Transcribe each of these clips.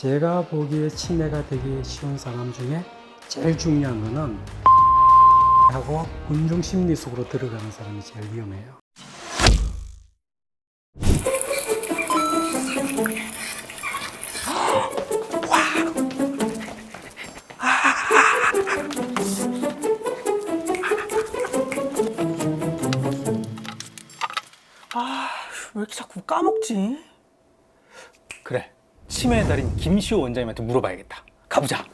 제가 보기에 치매가 되기 쉬운 사람 중에 제일 중요한 거는 하고 군중 심리 속으로 들어가는 사람이 제일 위험해요. 왜 이렇게 자꾸 까먹지? 그래, 치매의 달인 김시호 원장님한테 물어봐야겠다. 가보자.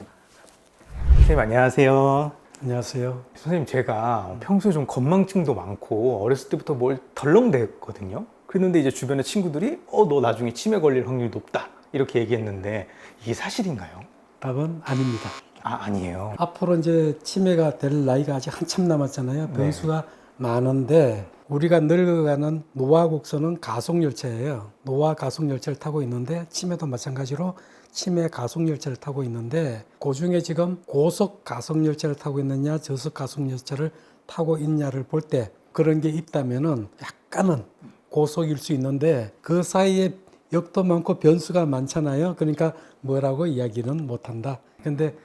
선생님 안녕하세요. 안녕하세요. 선생님, 제가 평소에 좀 건망증도 많고 어렸을 때부터 뭘 덜렁댔거든요. 그랬는데 이제 주변의 친구들이 너 나중에 치매 걸릴 확률이 높다 이렇게 얘기했는데 이게 사실인가요? 답은 아닙니다. 아니에요. 앞으로 이제 치매가 될 나이가 아직 한참 남았잖아요. 변수가 많은데 우리가 늙어가는 노화곡선은 가속열차예요. 노화 가속열차를 타고 있는데 치매도 마찬가지로 치매 가속열차를 타고 있는데 그중에 지금 고속 가속열차를 타고 있느냐 저속 가속열차를 타고 있냐를 볼 때 그런 게 있다면은 약간은 고속일 수 있는데 그 사이에 역도 많고 변수가 많잖아요. 그러니까 뭐라고 이야기는 못한다. 근데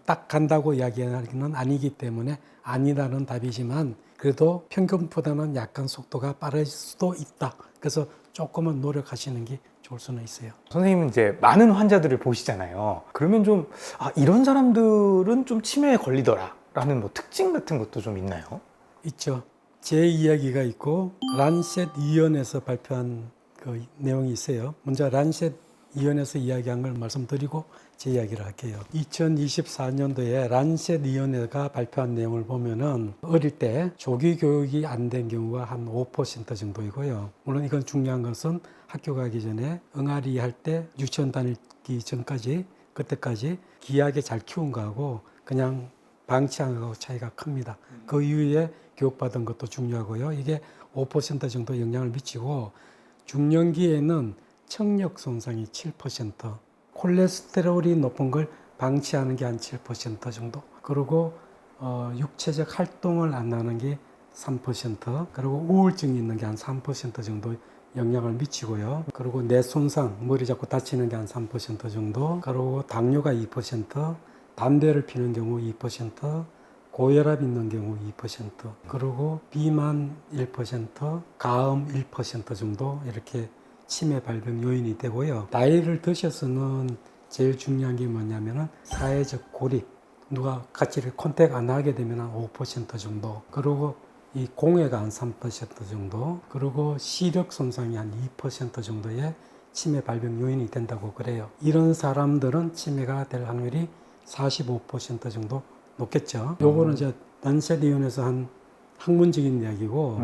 딱 간다고 이야기하는 아니기 때문에 아니라는 답이지만 그래도 평균보다는 약간 속도가 빠를 수도 있다. 그래서 조금은 노력하시는 게 좋을 수는 있어요. 선생님은 이제 많은 환자들을 보시잖아요. 그러면 좀 이런 사람들은 좀 치매에 걸리더라 라는 뭐 특징 같은 것도 좀 있나요? 있죠. 제 이야기가 있고 란셋 위원회에서 발표한 그 내용이 있어요. 먼저 란셋 위원회에서 이야기한 걸 말씀드리고 제 이야기를 할게요. 2024년도에 란셋 위원회가 발표한 내용을 보면은 어릴 때 조기 교육이 안 된 경우가 한 5% 정도이고요. 물론 이건 중요한 것은 학교 가기 전에 응아리 할 때 유치원 다니기 전까지 그때까지 귀하게 잘 키운 거하고 그냥 방치한 거하고 차이가 큽니다. 그 이후에 교육받은 것도 중요하고요. 이게 5% 정도 영향을 미치고 중년기에는 청력 손상이 7%, 콜레스테롤이 높은 걸 방치하는 게 한 7% 정도, 그리고 육체적 활동을 안 하는 게 3%, 그리고 우울증이 있는 게 한 3% 정도 영향을 미치고요. 그리고 뇌 손상, 머리 잡고 다치는 게 한 3% 정도, 그리고 당뇨가 2%, 담배를 피는 경우 2%, 고혈압 있는 경우 2%, 그리고 비만 1%, 가음 1% 정도 이렇게 치매 발병 요인이 되고요. 나이를 드셔서는 제일 중요한 게 뭐냐면은 사회적 고립, 누가 같이 컨택 안 하게 되면 한 5% 정도, 그리고 이 공해가 한 3% 정도, 그리고 시력 손상이 한 2% 정도의 치매 발병 요인이 된다고 그래요. 이런 사람들은 치매가 될 확률이 45% 정도 높겠죠. 요거는 이제 란셋위원회에서 한 학문적인 이야기고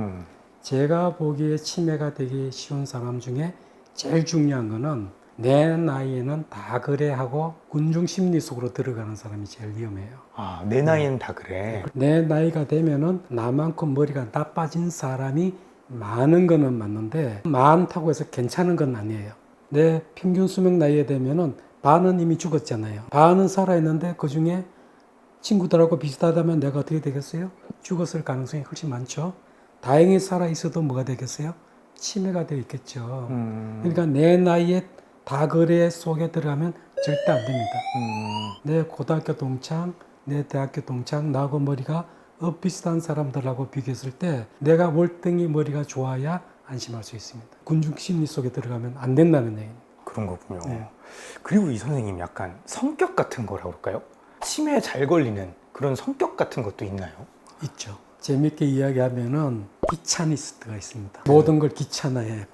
제가 보기에 치매가 되기 쉬운 사람 중에 제일 중요한 거는 내 나이에는 다 그래 하고 군중 심리 속으로 들어가는 사람이 제일 위험해요. 내 나이는 다 그래. 내 나이가 되면은 나만큼 머리가 나빠진 사람이 많은 거는 맞는데 많다고 해서 괜찮은 건 아니에요. 내 평균 수명 나이에 되면은 반은 이미 죽었잖아요. 반은 살아있는데 그 중에 친구들하고 비슷하다면 내가 어떻게 되겠어요? 죽었을 가능성이 훨씬 많죠. 다행히 살아있어도 뭐가 되겠어요? 치매가 되어 있겠죠. 그러니까 내 나이에 다그래 속에 들어가면 절대 안 됩니다. 내 고등학교 동창, 내 대학교 동창, 나하고 머리가 비슷한 사람들하고 비교했을 때 내가 월등히 머리가 좋아야 안심할 수 있습니다. 군중 심리 속에 들어가면 안 된다는 얘기입니다. 그런 거군요. 네. 그리고 이 선생님 약간 성격 같은 거라고 그럴까요? 치매에 잘 걸리는 그런 성격 같은 것도 있나요? 있죠. 재밌게 이야기하면은 귀차니스트가 있습니다. 모든 걸 귀찮아해요.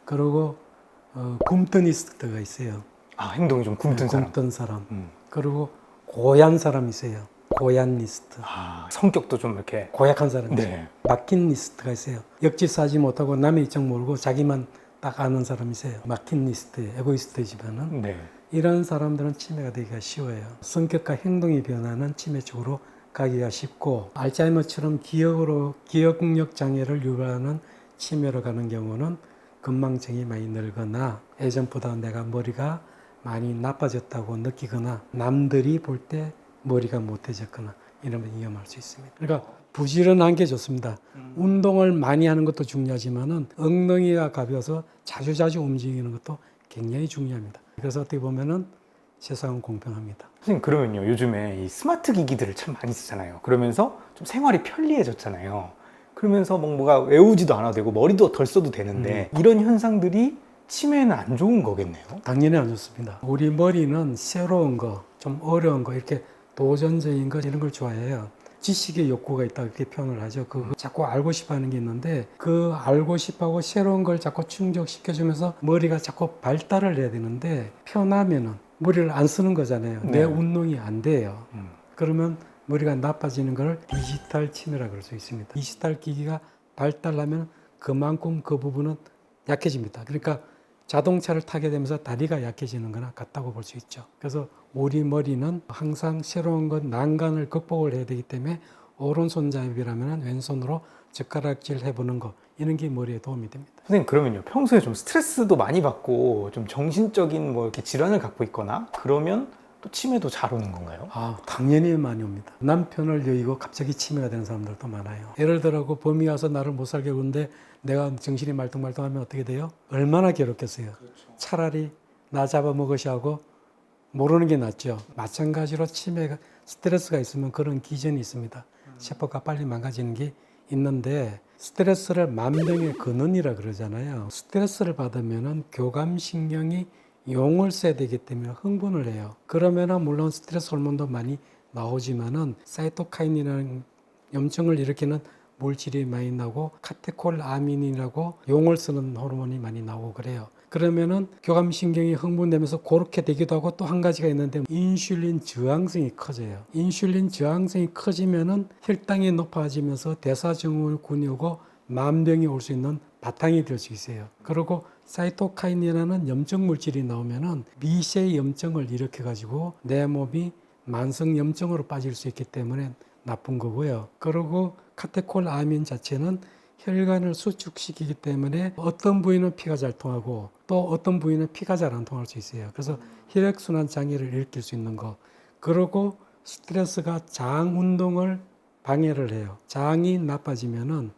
그리고 굼뜨니스트가 있어요. 행동이 좀 굼뜬 사람. 굼뜬 사람. 그리고 고얀 사람이 있어요. 고얀니스트. 성격도 좀 이렇게 고약한 사람이 있어요. 네. 마킨니스트가 있어요. 역지사지 못하고 남의 입장 모르고 자기만 딱 아는 사람이 있어요. 마킨니스트, 에고이스트이지만은 네. 이런 사람들은 치매가 되기가 쉬워요. 성격과 행동이 변하는 치매 쪽으로 가기가 쉽고 알츠하이머처럼 기억력 장애를 유발하는 치매로 가는 경우는 건망증이 많이 늘거나 예전보다 내가 머리가 많이 나빠졌다고 느끼거나 남들이 볼 때 머리가 못해졌거나 이러면 위험할 수 있습니다. 그러니까 부지런한 게 좋습니다. 운동을 많이 하는 것도 중요하지만은 엉덩이가 가벼워서 자주자주 움직이는 것도 굉장히 중요합니다. 그래서 어떻게 보면은 세상은 공평합니다. 선생님 그러면요 요즘에 이 스마트 기기들을 참 많이 쓰잖아요. 그러면서 좀 생활이 편리해졌잖아요. 그러면서 뭐가 외우지도 않아도 되고 머리도 덜 써도 되는데 이런 현상들이 치매에는 안 좋은 거겠네요. 당연히 안 좋습니다. 우리 머리는 새로운 거, 좀 어려운 거, 이렇게 도전적인 거 이런 걸 좋아해요. 지식의 욕구가 있다 그렇게 표현을 하죠. 그 자꾸 알고 싶어 하는 게 있는데 그 알고 싶어하고 새로운 걸 자꾸 충족시켜주면서 머리가 자꾸 발달을 해야 되는데 편하면은 머리를 안 쓰는 거잖아요. 네. 내 운동이 안 돼요. 그러면 머리가 나빠지는 걸 디지털 치매라 그럴 수 있습니다. 디지털 기기가 발달하면 그만큼 그 부분은 약해집니다. 그러니까 자동차를 타게 되면서 다리가 약해지는 거나 같다고 볼 수 있죠. 그래서 우리 머리는 항상 새로운 것, 난간을 극복을 해야 되기 때문에 오른손잡이라면 왼손으로 젓가락질 해보는 거 이런 게 머리에 도움이 됩니다. 선생님 그러면요 평소에 좀 스트레스도 많이 받고 좀 정신적인 뭐 이렇게 질환을 갖고 있거나 그러면 또 치매도 잘 오는 건가요? 당연히 많이 옵니다. 남편을 여의고 갑자기 치매가 되는 사람들도 많아요. 예를 들어 범이 와서 나를 못 살게 구는데 내가 정신이 말똥말똥하면 어떻게 돼요? 얼마나 괴롭겠어요. 차라리 나 잡아먹으시 하고 모르는 게 낫죠. 마찬가지로 치매가 스트레스가 있으면 그런 기전이 있습니다. 세포가 빨리 망가지는 게 있는데 스트레스를 만병의 근원이라 그러잖아요. 스트레스를 받으면은 교감신경이 용을 써야 되기 때문에 흥분을 해요. 그러면은 물론 스트레스 호르몬도 많이 나오지만은 사이토카인이라는 염증을 일으키는 물질이 많이 나오고 카테콜아민이라고 용을 쓰는 호르몬이 많이 나오고 그래요. 그러면은 교감신경이 흥분되면서 그렇게 되기도 하고 또 한 가지가 있는데 인슐린 저항성이 커져요. 인슐린 저항성이 커지면은 혈당이 높아지면서 대사증후군이 오고 만병이 올 수 있는 바탕이 될 수 있어요. 그리고 사이토카인이라는 염증 물질이 나오면은 미세 염증을 일으켜 가지고 내 몸이 만성 염증으로 빠질 수 있기 때문에 나쁜 거고요. 그리고 카테콜아민 자체는 혈관을 수축시키기 때문에 어떤 부위는 피가 잘 통하고 또 어떤 부위는 피가 잘 안 통할 수 있어요. 그래서 혈액순환 장애를 일으킬 수 있는 거. 그리고 스트레스가 장 운동을 방해를 해요. 장이 나빠지면은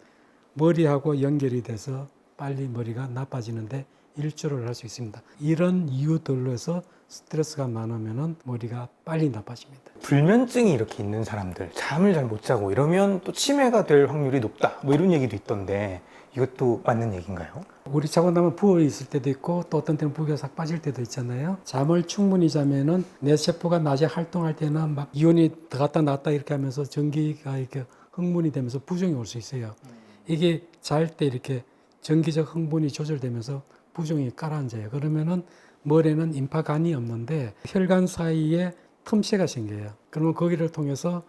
머리하고 연결이 돼서 빨리 머리가 나빠지는데 일조를 할 수 있습니다. 이런 이유들로 해서 스트레스가 많으면은 머리가 빨리 나빠집니다. 불면증이 이렇게 있는 사람들 잠을 잘 못 자고 이러면 또 치매가 될 확률이 높다 뭐 이런 얘기도 있던데 이것도 맞는 얘기인가요? 우리 자고 나면 부어 있을 때도 있고 또 어떤 때는 부기가 싹 빠질 때도 있잖아요. 잠을 충분히 자면은 뇌 세포가 낮에 활동할 때는 막 이온이 들어갔다 나왔다 이렇게 하면서 전기가 이렇게 흥분이 되면서 부종이 올 수 있어요. 이게 잘 때 이렇게 전기적 흥분이 조절되면서 부종이 가라앉아요. 그러면은 머리에는 임파관이 없는데 혈관 사이에 틈새가 생겨요. 그러면 거기를 통해서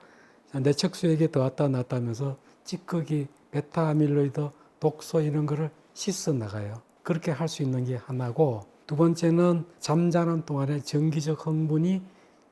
뇌척수에게 들어왔다 나왔다 하면서 찌꺼기, 베타 아밀로이드, 독소 이런 거를 씻어 나가요. 그렇게 할 수 있는 게 하나고 두 번째는 잠자는 동안에 전기적 흥분이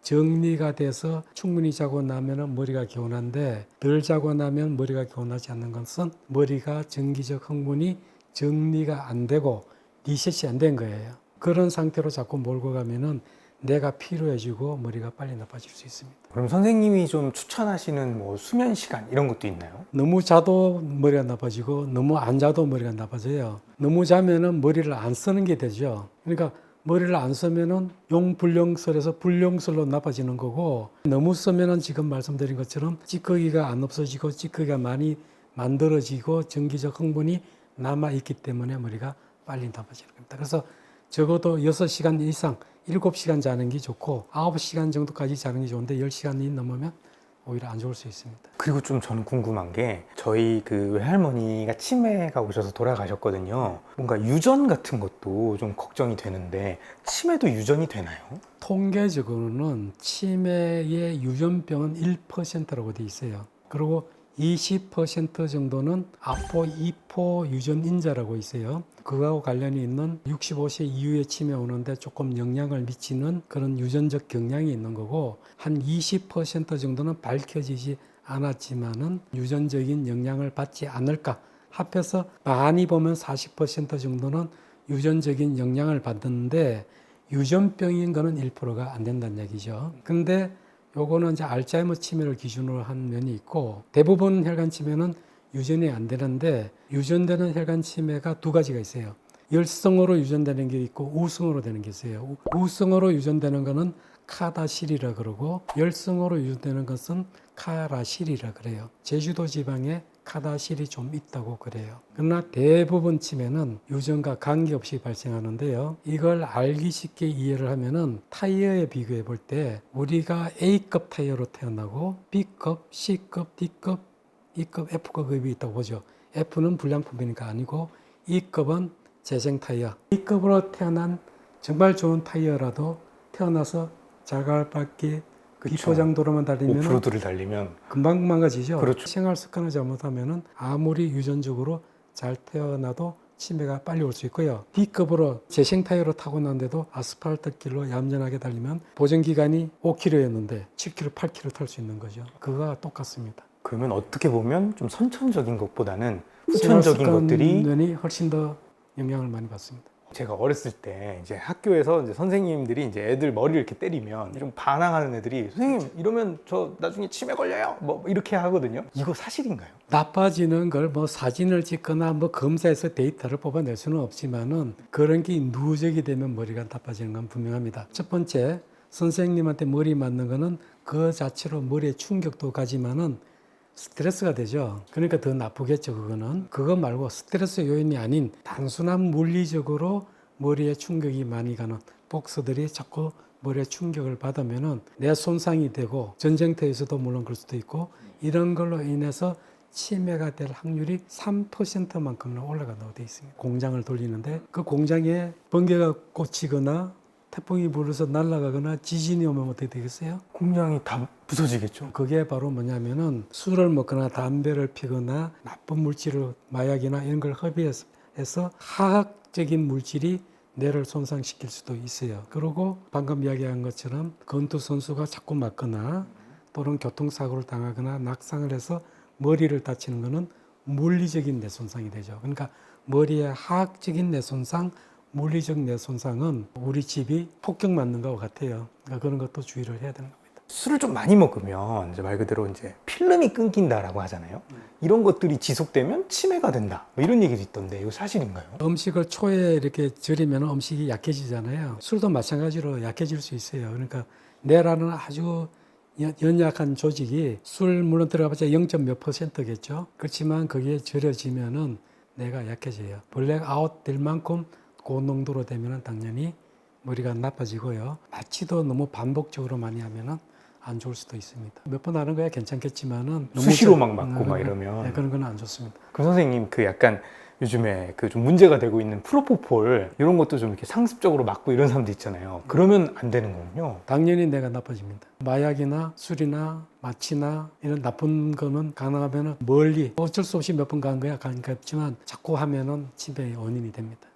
정리가 돼서 충분히 자고 나면 머리가 개운한데 덜 자고 나면 머리가 개운하지 않는 것은 머리가 전기적 흥분이 정리가 안 되고 리셋이 안 된 거예요. 그런 상태로 자꾸 몰고 가면은 뇌가 피로해지고 머리가 빨리 나빠질 수 있습니다. 그럼 선생님이 좀 추천하시는 뭐 수면 시간 이런 것도 있나요? 너무 자도 머리가 나빠지고 너무 안 자도 머리가 나빠져요. 너무 자면은 머리를 안 쓰는 게 되죠. 그러니까 머리를 안 쓰면은 용불용설에서 불용설로 나빠지는 거고 너무 쓰면은 지금 말씀드린 것처럼 찌꺼기가 안 없어지고 찌꺼기가 많이 만들어지고 전기적 흥분이 남아 있기 때문에 머리가 빨리 나빠지는 겁니다. 그래서 적어도 6시간 이상 7시간 자는 게 좋고 9시간 정도까지 자는 게 좋은데 10시간이 넘으면 오히려 안 좋을 수 있습니다. 그리고 좀 저는 궁금한 게 저희 그 외할머니가 치매가 오셔서 돌아가셨거든요. 뭔가 유전 같은 것도 좀 걱정이 되는데 치매도 유전이 되나요? 통계적으로는 치매의 유전병은 1%라고 돼 있어요. 그리고 20% 정도는 아포, 이포 유전인자라고 있어요. 그거하고 관련이 있는 65세 이후에 치매 오는데 조금 영향을 미치는 그런 유전적 경향이 있는 거고 한 20% 정도는 밝혀지지 않았지만은 유전적인 영향을 받지 않을까. 합해서 많이 보면 40% 정도는 유전적인 영향을 받는데 유전병인 거는 1%가 안 된다는 얘기죠. 근데 요거는 이제 알츠하이머 치매를 기준으로 한 면이 있고 대부분 혈관 치매는 유전이 안 되는데 유전되는 혈관 치매가 두 가지가 있어요. 열성으로 유전되는 게 있고 우성으로 되는 게 있어요. 우성으로 유전되는 거는 카다실이라 그러고 열성으로 유전되는 것은 카라실이라 그래요. 제주도 지방에 카다실이 좀 있다고 그래요. 그러나 대부분 치매는 유전과 관계없이 발생하는데요. 이걸 알기 쉽게 이해를 하면은 타이어에 비교해 볼 때 우리가 A급 타이어로 태어나고 B급, C급, D급, E급, F급이 있다고 보죠. F는 불량품이니까 아니고 E급은 재생 타이어. E급으로 태어난 정말 좋은 타이어라도 태어나서 자갈바퀴 비포장도로만 달리면 오프로드를 달리면 금방 망가지죠. 그렇죠. 생활 습관을 잘못하면 아무리 유전적으로 잘 태어나도 치매가 빨리 올 수 있고요. D급으로 재생 타이어로 타고 난데도 아스팔트 길로 얌전하게 달리면 보정 기간이 5km였는데 7km, 8km 탈 수 있는 거죠. 그거와 똑같습니다. 그러면 어떻게 보면 좀 선천적인 것보다는 후천적인 것들이 면이 훨씬 더 영향을 많이 받습니다. 제가 어렸을 때 이제 학교에서 이제 선생님들이 이제 애들 머리를 이렇게 때리면 좀 반항하는 애들이 선생님 이러면 저 나중에 치매 걸려요 뭐 이렇게 하거든요. 이거 사실인가요? 나빠지는 걸 뭐 사진을 찍거나 뭐 검사해서 데이터를 뽑아낼 수는 없지만은 그런 게 누적이 되면 머리가 나빠지는 건 분명합니다. 첫 번째, 선생님한테 머리 맞는 거는 그 자체로 머리에 충격도 가지만은 스트레스가 되죠. 그러니까 더 나쁘겠죠, 그거는. 그거 말고 스트레스 요인이 아닌 단순한 물리적으로 머리에 충격이 많이 가는 복서들이 자꾸 머리에 충격을 받으면은 뇌 손상이 되고 전쟁터에서도 물론 그럴 수도 있고 이런 걸로 인해서 치매가 될 확률이 3%만큼은 올라간다고 되어 있습니다. 공장을 돌리는데 그 공장에 번개가 꽂히거나 태풍이 불어서 날아가거나 지진이 오면 어떻게 되겠어요? 공장이 다 부서지겠죠. 그게 바로 뭐냐면은 술을 먹거나 담배를 피거나 나쁜 물질을 마약이나 이런 걸 흡입해서 화학적인 물질이 뇌를 손상시킬 수도 있어요. 그리고 방금 이야기한 것처럼 권투 선수가 자꾸 맞거나 또는 교통사고를 당하거나 낙상을 해서 머리를 다치는 것은 물리적인 뇌 손상이 되죠. 그러니까 머리의 화학적인 뇌 손상, 물리적 뇌 손상은 우리 집이 폭격 맞는 것 같아요. 그러니까 그런 것도 주의를 해야 되는 겁니다. 술을 좀 많이 먹으면 이제 말 그대로 이제 필름이 끊긴다라고 하잖아요. 이런 것들이 지속되면 치매가 된다. 뭐 이런 얘기도 있던데 이거 사실인가요? 음식을 초에 이렇게 절이면 음식이 약해지잖아요. 술도 마찬가지로 약해질 수 있어요. 그러니까 뇌라는 아주 연약한 조직이 술 물론 들어가봤자 0. 몇 %겠죠. 그렇지만 거기에 절여지면은 뇌가 약해져요. 블랙아웃 될 만큼 고농도로 되면은 당연히 머리가 나빠지고요. 마취도 너무 반복적으로 많이 하면은 안 좋을 수도 있습니다. 몇 번 하는 거야 괜찮겠지만은 수시로 막 맞고 막 이러면 네, 그런 건 안 좋습니다. 그 선생님 그 약간 요즘에 그 좀 문제가 되고 있는 프로포폴 이런 것도 좀 이렇게 상습적으로 맞고 이런 사람도 있잖아요. 그러면 안 되는 거군요. 당연히 뇌가 나빠집니다. 마약이나 술이나 마취나 이런 나쁜 거는 가능하면 멀리 어쩔 수 없이 몇 번 간 거야 가깝지만 자꾸 하면은 치매의 원인이 됩니다.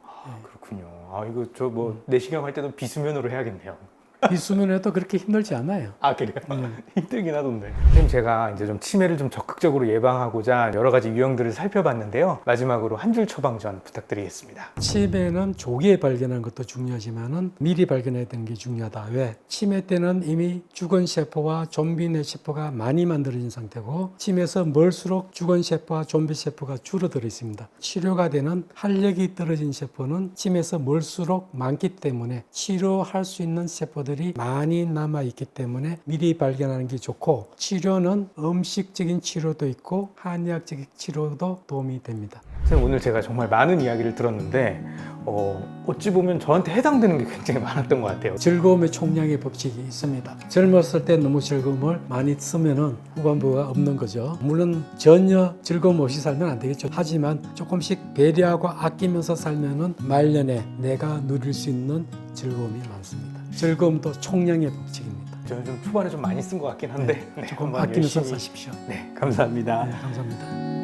그렇군요. 아 이거 저 뭐 내시경 할 때도 비수면으로 해야겠네요. 비수면에도 그렇게 힘들지 않아요. 아 그래요? 힘들긴 하던데. 선생님 제가 이제 좀 치매를 좀 적극적으로 예방하고자 여러 가지 유형들을 살펴봤는데요. 마지막으로 한 줄 처방전 부탁드리겠습니다. 치매는 조기에 발견하는 것도 중요하지만은 미리 발견해야 되는 게 중요하다. 왜? 치매 때는 이미 죽은 세포와 좀비 뇌 세포가 많이 만들어진 상태고 치매에서 멀수록 죽은 세포와 좀비 세포가 줄어들어 있습니다. 치료가 되는 활력이 떨어진 세포는 치매에서 멀수록 많기 때문에 치료할 수 있는 세포들이 많이 남아있기 때문에 미리 발견하는 게 좋고 치료는 음식적인 치료도 있고 한의학적인 치료도 도움이 됩니다. 선생님 오늘 제가 정말 많은 이야기를 들었는데 어찌 보면 저한테 해당되는 게 굉장히 많았던 것 같아요. 즐거움의 총량의 법칙이 있습니다. 젊었을 때 너무 즐거움을 많이 쓰면은 후반부가 없는 거죠. 물론 전혀 즐거움 없이 살면 안 되겠죠. 하지만 조금씩 배려하고 아끼면서 살면은 말년에 내가 누릴 수 있는 즐거움이 많습니다. 즐거움도 총량의 법칙입니다. 저는 좀 초반에 좀 많이 쓴 것 같긴 한데 조금 한번 아끼면서 열심히. 사십시오. 네, 감사합니다. 네, 감사합니다.